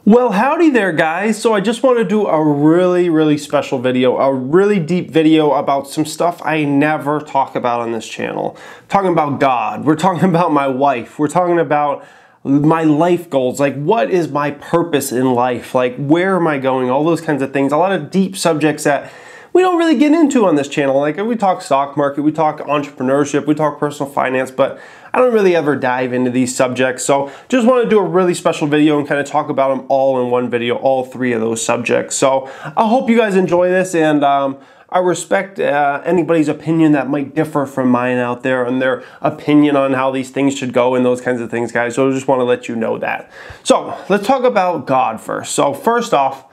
Well, howdy there, guys. So I just want to do a really special video, a really deep video about some stuff I never talk about on this channel. Talking about God, we're talking about my wife, we're talking about my life goals, like what is my purpose in life, like where am I going, all those kinds of things. A lot of deep subjects that we don't really get into on this channel. Like we talk stock market, we talk entrepreneurship, we talk personal finance, but I don't really ever dive into these subjects. So just want to do a really special video and kind of talk about them all in one video, all three of those subjects. So I hope you guys enjoy this, and I respect anybody's opinion that might differ from mine out there and their opinion on how these things should go and those kinds of things, guys. So I just want to let you know that. So let's talk about God first. So first off,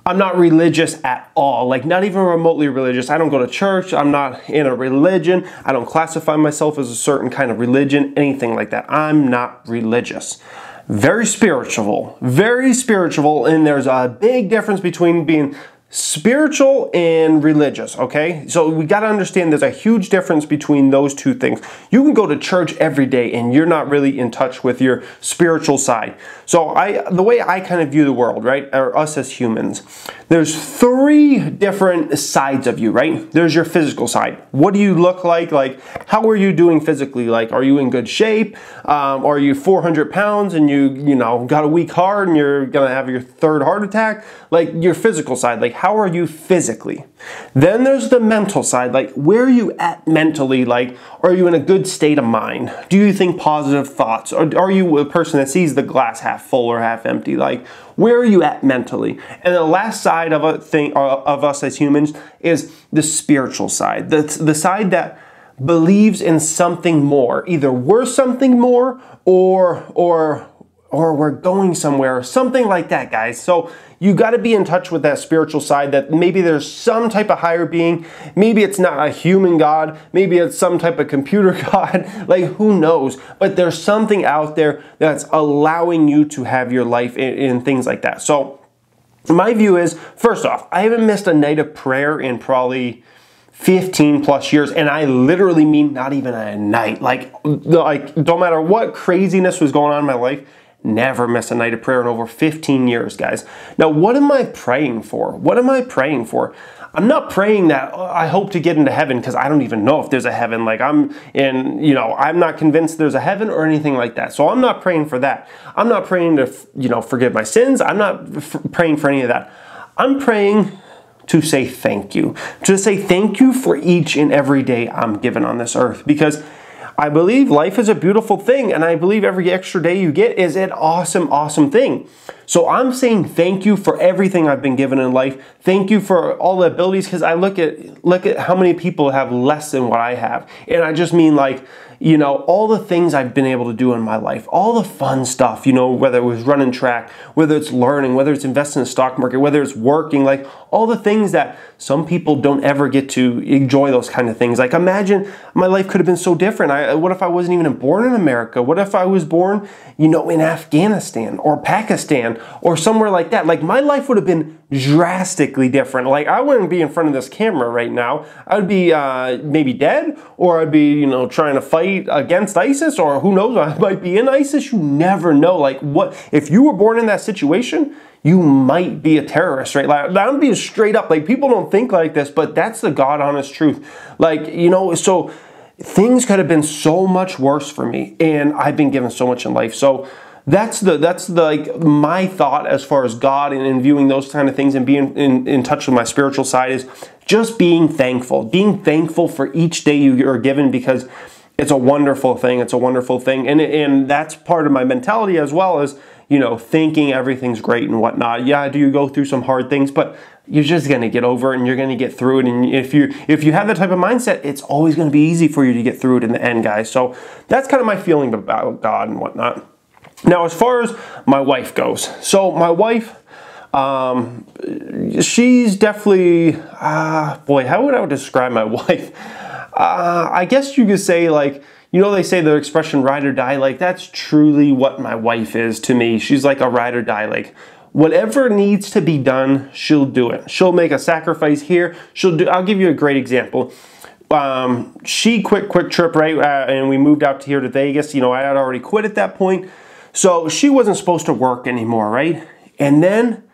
I'm not religious at all, like not even remotely religious. I don't go to church. I'm not in a religion. I don't classify myself as a certain kind of religion, anything like that. I'm not religious. Very spiritual, and there's a big difference between being spiritual and religious, okay? So we got to understand there's a huge difference between those two things. You can go to church every day and you're not really in touch with your spiritual side. So the way I kind of view the world, right, or us as humans, there's three different sides of you, right? There's your physical side. What do you look like? Like, how are you doing physically? Like, are you in good shape? Are you 400 pounds and you know, got a weak heart and you're gonna have your third heart attack? Like your physical side, like how are you physically? Then there's the mental side, like where are you at mentally? Like, are you in a good state of mind? Do you think positive thoughts? Or are you a person that sees the glass half full or half empty? Like, where are you at mentally? And the last side of us as humans is the spiritual side, the side that believes in something more. Either we're something more or we're going somewhere, something like that, guys. So you got to be in touch with that spiritual side, that maybe there's some type of higher being. Maybe it's not a human God. Maybe it's some type of computer God. Like, who knows? But there's something out there that's allowing you to have your life in things like that. So my view is, first off, I haven't missed a night of prayer in probably 15 plus years, and I literally mean not even a night. Like don't matter what craziness was going on in my life, never miss a night of prayer in over 15 years, guys. Now, what am I praying for? What am I praying for? I'm not praying that I hope to get into heaven, because I don't even know if there's a heaven. Like I'm not convinced there's a heaven or anything like that. So I'm not praying for that. I'm not praying to, forgive my sins. I'm not praying for any of that. I'm praying to say thank you. To say thank you for each and every day I'm given on this earth, because I believe life is a beautiful thing, and I believe every extra day you get is an awesome thing. So I'm saying thank you for everything I've been given in life. Thank you for all the abilities, because I look at how many people have less than what I have. And I just mean, like, all the things I've been able to do in my life, all the fun stuff, whether it was running track, whether it's learning, whether it's investing in the stock market, whether it's working, like all the things that some people don't ever get to enjoy, those kind of things. Like, imagine my life could have been so different. What if I wasn't even born in America? What if I was born, in Afghanistan or Pakistan or somewhere like that? Like, my life would have been drastically different. Like, I wouldn't be in front of this camera right now. I would be maybe dead, or I'd be, trying to fight against ISIS, or who knows, I might be in ISIS. You never know. Like, what if you were born in that situation? You might be a terrorist, right? Like, I'm being straight up. Like, people don't think like this, but that's the God honest truth. Like, so things could have been so much worse for me, and I've been given so much in life. So that's like my thought as far as God and viewing those kind of things and being in touch with my spiritual side, is just being thankful for each day you are given, because it's a wonderful thing. It's a wonderful thing. And that's part of my mentality, as well as, thinking everything's great and whatnot. Yeah, do you go through some hard things, but you're just going to get over it, and you're going to get through it. And if you have that type of mindset, it's always going to be easy for you to get through it in the end, guys. So that's kind of my feeling about God and whatnot. Now, as far as my wife goes, so my wife, she's definitely, boy, how would I describe my wife? I guess you could say, like, they say the expression ride or die. Like, that's truly what my wife is to me. She's like a ride or die. Like, whatever needs to be done, she'll do it. She'll make a sacrifice here. I'll give you a great example. She quit Quick Trip, right? And we moved out here to Vegas. I had already quit at that point. So she wasn't supposed to work anymore, right? And then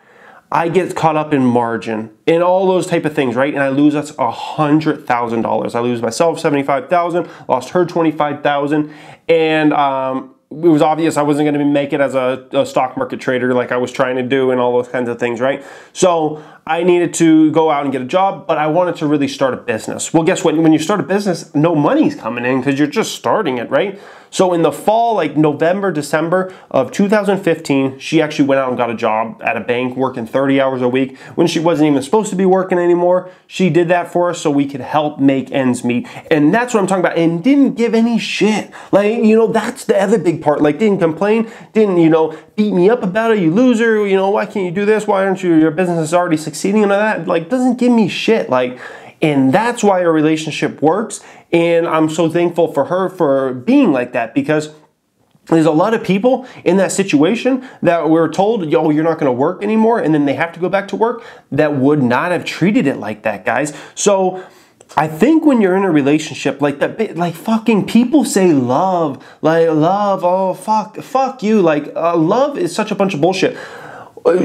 I get caught up in margin and all those type of things, right? And I lose us $100,000. I lose myself $75,000, lost her $25,000, and it was obvious I wasn't going to make it as a stock market trader like I was trying to do and all those kinds of things, right? So I needed to go out and get a job, but I wanted to really start a business. Well, guess what? When you start a business, no money's coming in because you're just starting it, right? So in the fall, like November, December of 2015, she actually went out and got a job at a bank working 30 hours a week when she wasn't even supposed to be working anymore. She did that for us so we could help make ends meet. And that's what I'm talking about. And didn't give any shit. Like, you know, that's the other big part. Like, didn't complain, didn't, you know, beat me up about it, you loser, you know, why can't you do this? Why aren't you, your business is already succeeding and all that? Like, doesn't give me shit. Like, and that's why a relationship works. And I'm so thankful for her for being like that, because there's a lot of people in that situation that were told, yo, you're not going to work anymore, and then they have to go back to work, that would not have treated it like that, guys. So I think when you're in a relationship like that, like fucking people say love, like love, oh, fuck you. Like love is such a bunch of bullshit.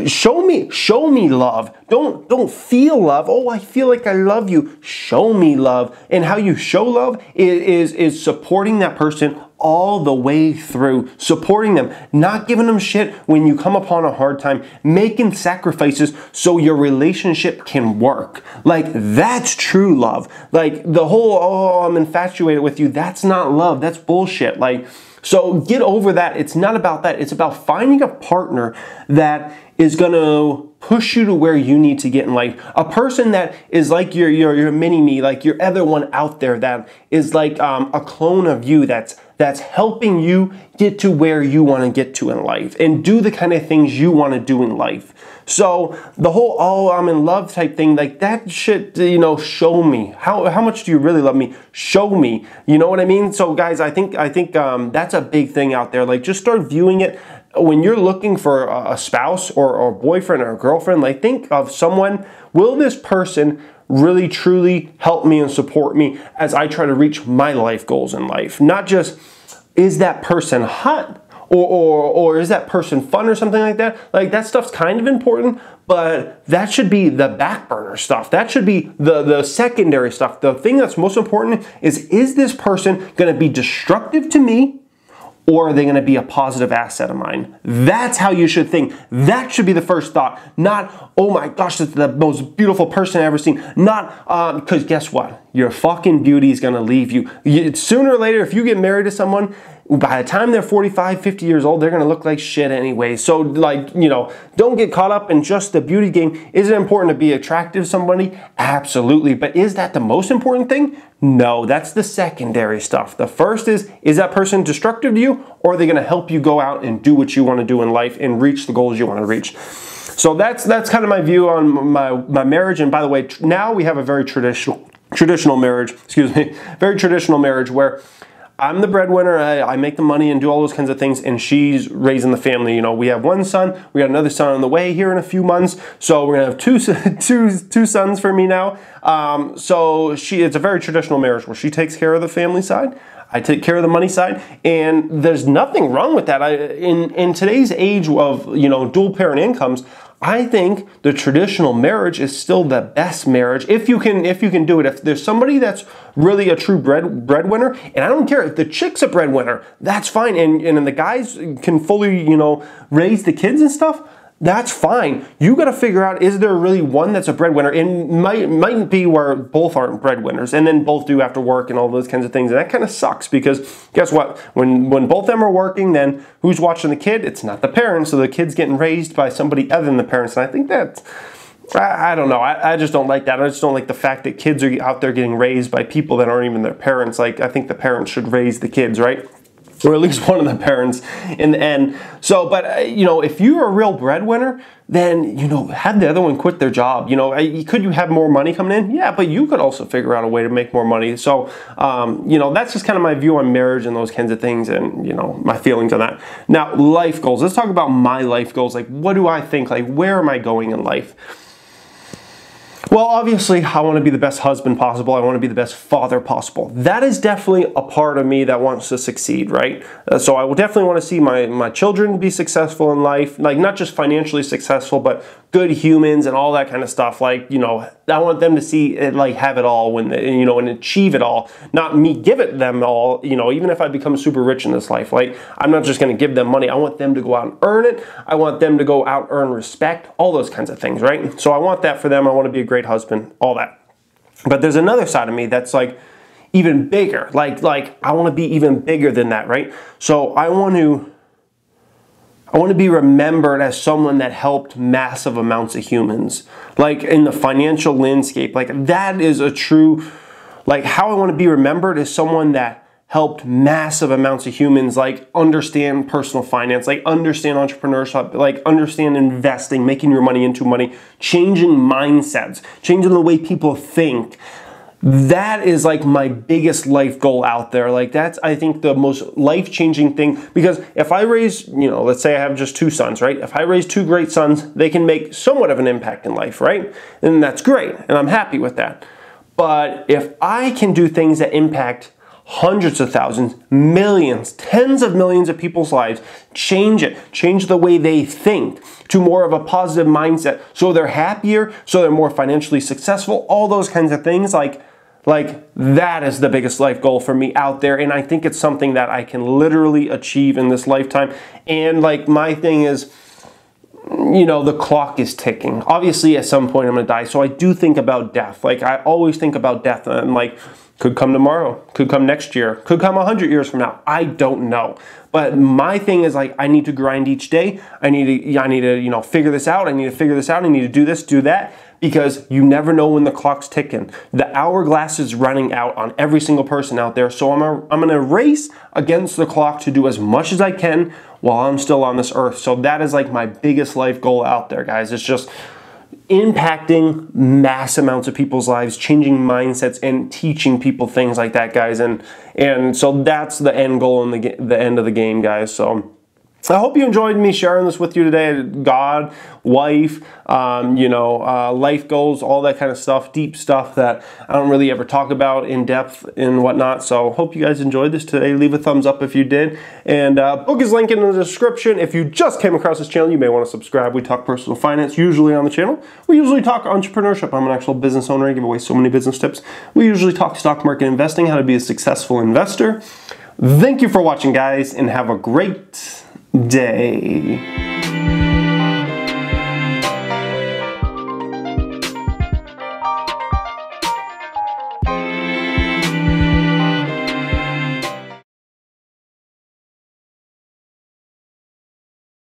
Show me love. Don't feel love. Oh, I feel like I love you. Show me love. And how you show love is supporting that person all the way through, supporting them, not giving them shit when you come upon a hard time, making sacrifices so your relationship can work. Like, that's true love. Like the whole, oh, I'm infatuated with you, that's not love. That's bullshit. Like, so get over that. It's not about that. It's about finding a partner that is going to push you to where you need to get in life. A person that is like your mini-me, like your other one out there that is like a clone of you that's helping you get to where you want to get to in life and do the kind of things you want to do in life. So the whole, oh, I'm in love type thing, like that shit, you know, show me. How much do you really love me? Show me. You know what I mean? So guys, I think that's a big thing out there. Like, just start viewing it. When you're looking for a spouse or a boyfriend or a girlfriend, like, think of someone, will this person really truly help me and support me as I try to reach my life goals in life? Not just, is that person hot? Or is that person fun or something like that? Like, that stuff's kind of important, but that should be the back burner stuff. That should be the secondary stuff. The thing that's most important is this person going to be destructive to me, or are they going to be a positive asset of mine? That's how you should think. That should be the first thought. Not, oh my gosh, that's the most beautiful person I've ever seen. Not, because guess what? Your fucking beauty is going to leave you. Sooner or later, if you get married to someone, by the time they're 45, 50 years old, they're going to look like shit anyway. So, like, you know, don't get caught up in just the beauty game. Is it important to be attractive to somebody? Absolutely. But is that the most important thing? No, that's the secondary stuff. The first is that person destructive to you, or are they going to help you go out and do what you want to do in life and reach the goals you want to reach? So that's kind of my view on my marriage. And by the way, now we have a very traditional marriage, very traditional marriage where I'm the breadwinner, I make the money and do all those kinds of things, and she's raising the family. You know, we have one son, we got another son on the way here in a few months, so we're gonna have two sons for me now. So it's a very traditional marriage where she takes care of the family side, I take care of the money side, and there's nothing wrong with that. In today's age of, you know, dual parent incomes, I think the traditional marriage is still the best marriage if you can do it. If there's somebody that's really a true breadwinner, and I don't care if the chick's a breadwinner, that's fine, and the guys can fully, you know, raise the kids and stuff, that's fine. You got to figure out, is there really one that's a breadwinner? And might be where both aren't breadwinners, and then both do after work and all those kinds of things. And that kind of sucks, because guess what? When both of them are working, then who's watching the kid? It's not the parents, so the kid's getting raised by somebody other than the parents. And I think that, I don't know. I just don't like that. I just don't like the fact that kids are out there getting raised by people that aren't even their parents. Like, I think the parents should raise the kids, right? Or at least one of the parents in the end. So, but, you know, if you're a real breadwinner, then, you know, have the other one quit their job. You know, could you have more money coming in? Yeah, but you could also figure out a way to make more money. So, you know, that's just kind of my view on marriage and those kinds of things, and, you know, my feelings on that. Now, life goals. Let's talk about my life goals. Like, what do I think? Like, where am I going in life? Well, obviously, I want to be the best husband possible. I want to be the best father possible. That is definitely a part of me that wants to succeed, right? So I will definitely want to see my children be successful in life, like not just financially successful, but good humans and all that kind of stuff. Like, you know, I want them to see it, like have it all when they, you know, and achieve it all, not me give it them all, you know, even if I become super rich in this life. Like, I'm not just going to give them money. I want them to go out and earn it. I want them to go out and earn respect, all those kinds of things, right? So I want that for them. I want to be a great husband, all that. But there's another side of me that's like even bigger. Like I want to be even bigger than that, right? So I want to be remembered as someone that helped massive amounts of humans. Like in the financial landscape, like that is a true, like how I want to be remembered is someone that helped massive amounts of humans, like understand personal finance, like understand entrepreneurship, like understand investing, making your money into money, changing mindsets, changing the way people think. That is like my biggest life goal out there. Like that's, I think, the most life-changing thing, because if I raise, you know, let's say I have just 2 sons, right? If I raise 2 great sons, they can make somewhat of an impact in life, right? And that's great, and I'm happy with that. But if I can do things that impact hundreds of thousands, millions, tens of millions of people's lives, change the way they think to more of a positive mindset, so they're happier, so they're more financially successful, all those kinds of things, like that is the biggest life goal for me out there, and I think it's something that I can literally achieve in this lifetime. And like my thing is, you know, the clock is ticking. Obviously, at some point I'm gonna die, so I do think about death. Like I always think about death, and like, could come tomorrow, could come next year, could come 100 years from now. I don't know. But my thing is like, I need to grind each day. I need to, you know, figure this out. I need to figure this out. I need to do this, do that, because you never know when the clock's ticking. The hourglass is running out on every single person out there. So I'm gonna race against the clock to do as much as I can while I'm still on this earth. So that is like my biggest life goal out there, guys. It's just impacting mass amounts of people's lives, changing mindsets, and teaching people things like that, guys. And so that's the end goal and the end of the game, guys. So I hope you enjoyed me sharing this with you today. God, wife, you know, life goals, all that kind of stuff, deep stuff that I don't really ever talk about in depth and whatnot. So hope you guys enjoyed this today. Leave a thumbs up if you did. And book is linked in the description. If you just came across this channel, you may want to subscribe. We talk personal finance usually on the channel. We usually talk entrepreneurship. I'm an actual business owner. I give away so many business tips. We usually talk stock market investing, how to be a successful investor. Thank you for watching, guys, and have a great day.